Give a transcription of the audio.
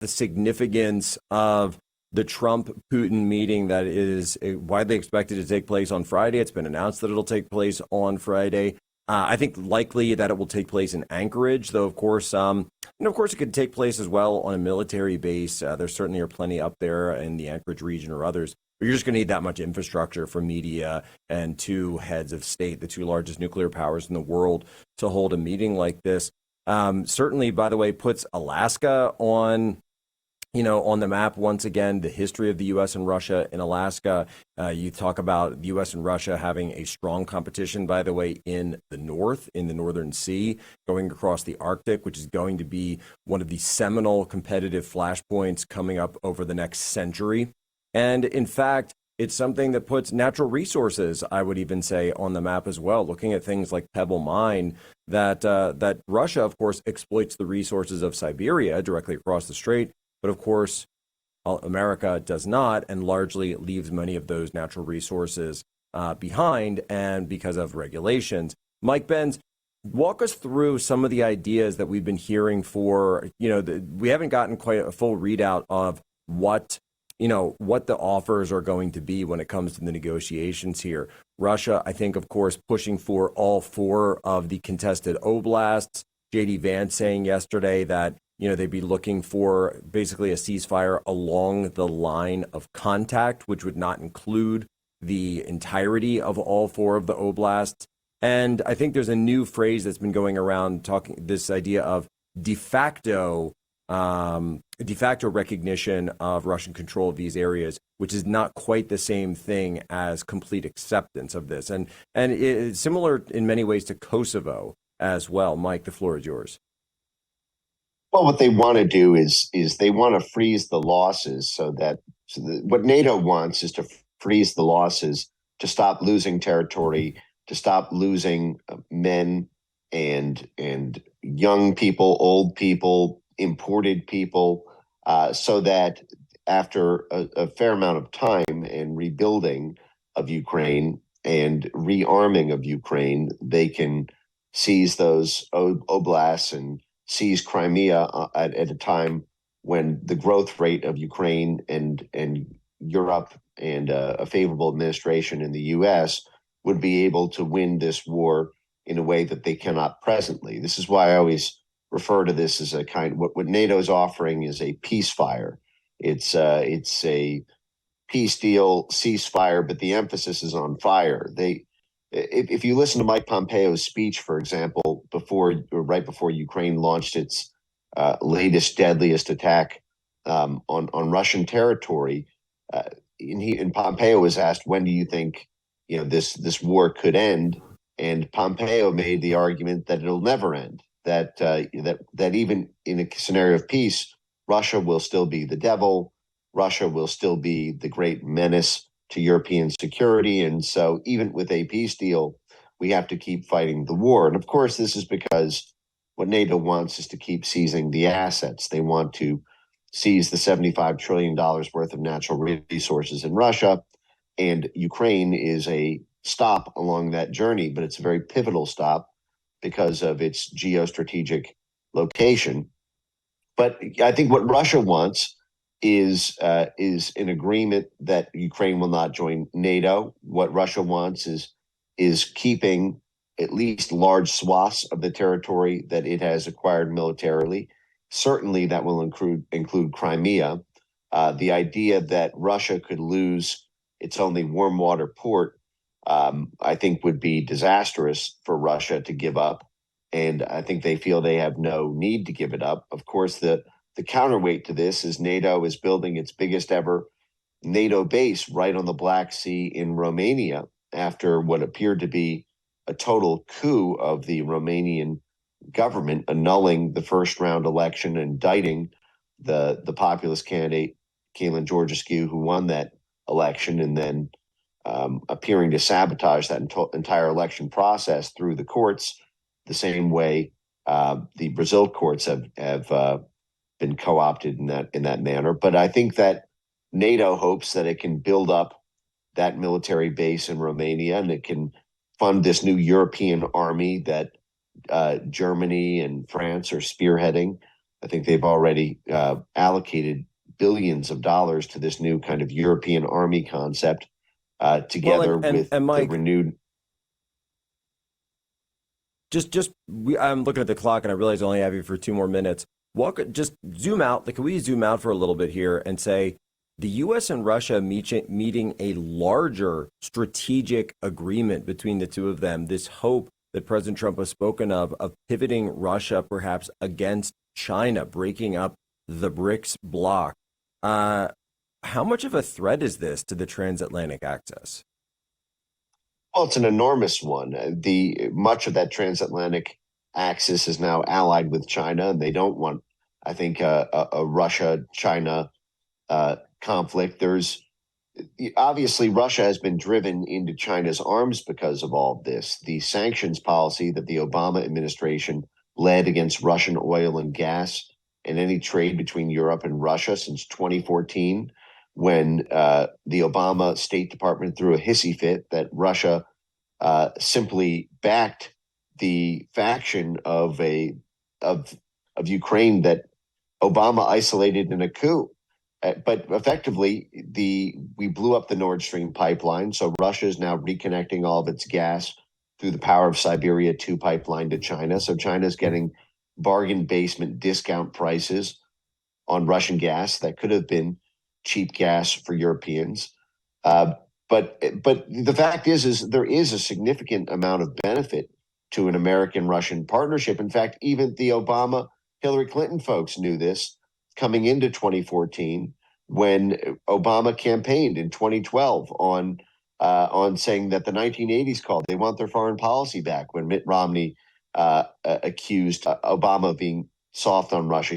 the significance of the Trump-Putin meeting that is widely expected to take place on Friday. It's been announced that it'll take place on Friday. I think likely that it will take place in Anchorage, though, of course, it could take place as well on a military base. There certainly are plenty up there in the Anchorage region or others. But you're just going to need that much infrastructure for media and two heads of state, the two largest nuclear powers in the world, to hold a meeting like this. Certainly, by the way, puts Alaska on the map once again. The history of the U.S. and Russia in Alaska. You talk about the U.S. and Russia having a strong competition, by the way, in the north, in the Northern Sea, going across the Arctic, which is going to be one of the seminal competitive flashpoints coming up over the next century. And in fact, it's something that puts natural resources, I would even say, on the map as well. Looking at things like Pebble Mine, that Russia, of course, exploits the resources of Siberia directly across the strait. But of course, America does not, and largely leaves many of those natural resources behind, and because of regulations. Mike Benz, walk us through some of the ideas that we've been hearing for, we haven't gotten quite a full readout of what the offers are going to be when it comes to the negotiations here. Russia, I think, of course, pushing for all four of the contested oblasts. J.D. Vance saying yesterday that they'd be looking for basically a ceasefire along the line of contact, which would not include the entirety of all four of the oblasts. And I think there's a new phrase that's been going around talking this idea of de facto recognition of Russian control of these areas, which is not quite the same thing as complete acceptance of this. And it's similar in many ways to Kosovo as well. Mike, the floor is yours. Well, what they want to do is they want to freeze the losses what NATO wants is to freeze the losses, to stop losing territory, to stop losing men and young people, old people, imported people, so that after a fair amount of time and rebuilding of Ukraine and rearming of Ukraine, they can seize those oblasts and seize Crimea at a time when the growth rate of Ukraine and Europe and a favorable administration in the U.S. would be able to win this war in a way that they cannot presently. This is why I always refer to this as what NATO is offering is a peacefire. It's a peace deal, ceasefire, but the emphasis is on fire. If you listen to Mike Pompeo's speech, for example, right before Ukraine launched its latest, deadliest attack on Russian territory, and Pompeo was asked, when do you think this war could end? And Pompeo made the argument that it'll never end. That even in a scenario of peace, Russia will still be the devil. Russia will still be the great menace to European security. And so even with a peace deal, we have to keep fighting the war. And of course, this is because what NATO wants is to keep seizing the assets. They want to seize the $75 trillion worth of natural resources in Russia. And Ukraine is a stop along that journey, but it's a very pivotal stop because of its geostrategic location. But I think what Russia wants is an agreement that Ukraine will not join NATO. What Russia wants is keeping at least large swaths of the territory that it has acquired militarily. Certainly that will include Crimea. The idea that Russia could lose its only warm water port, I think would be disastrous for Russia to give up. And I think they feel they have no need to give it up. Of course, the counterweight to this is NATO is building its biggest ever NATO base right on the Black Sea in Romania after what appeared to be a total coup of the Romanian government, annulling the first round election, indicting the populist candidate, Kenan Georgescu, who won that election, and then appearing to sabotage that entire election process through the courts, the same way the Brazil courts have been co-opted in that manner. But I think that NATO hopes that it can build up that military base in Romania, and it can fund this new European army that Germany and France are spearheading. I think they've already allocated billions of dollars to this new kind of European army concept, together with and the Mike, renewed. I'm looking at the clock and I realize I only have you for 2 more minutes. Just zoom out. Like, can we zoom out for a little bit here and say the U.S. and Russia meeting a larger strategic agreement between the two of them? This hope that President Trump has spoken of pivoting Russia perhaps against China, breaking up the BRICS bloc. How much of a threat is this to the transatlantic access? Well, it's an enormous one. The much of that transatlantic axis is now allied with China, and they don't want, I think, a Russia-China conflict. There's obviously Russia has been driven into China's arms because of all of this. The sanctions policy that the Obama administration led against Russian oil and gas and any trade between Europe and Russia since 2014, when the Obama State Department threw a hissy fit that Russia simply backed the faction of Ukraine that Obama isolated in a coup. But effectively, we blew up the Nord Stream pipeline, so Russia is now reconnecting all of its gas through the Power of Siberia 2 pipeline to China. So China's getting bargain basement discount prices on Russian gas that could have been cheap gas for Europeans. But the fact is there is a significant amount of benefit to an American-Russian partnership. In fact, even the Obama Hillary Clinton folks knew this coming into 2014 when Obama campaigned in 2012 on saying that the 1980s called. They want their foreign policy back when Mitt Romney accused Obama of being soft on Russia.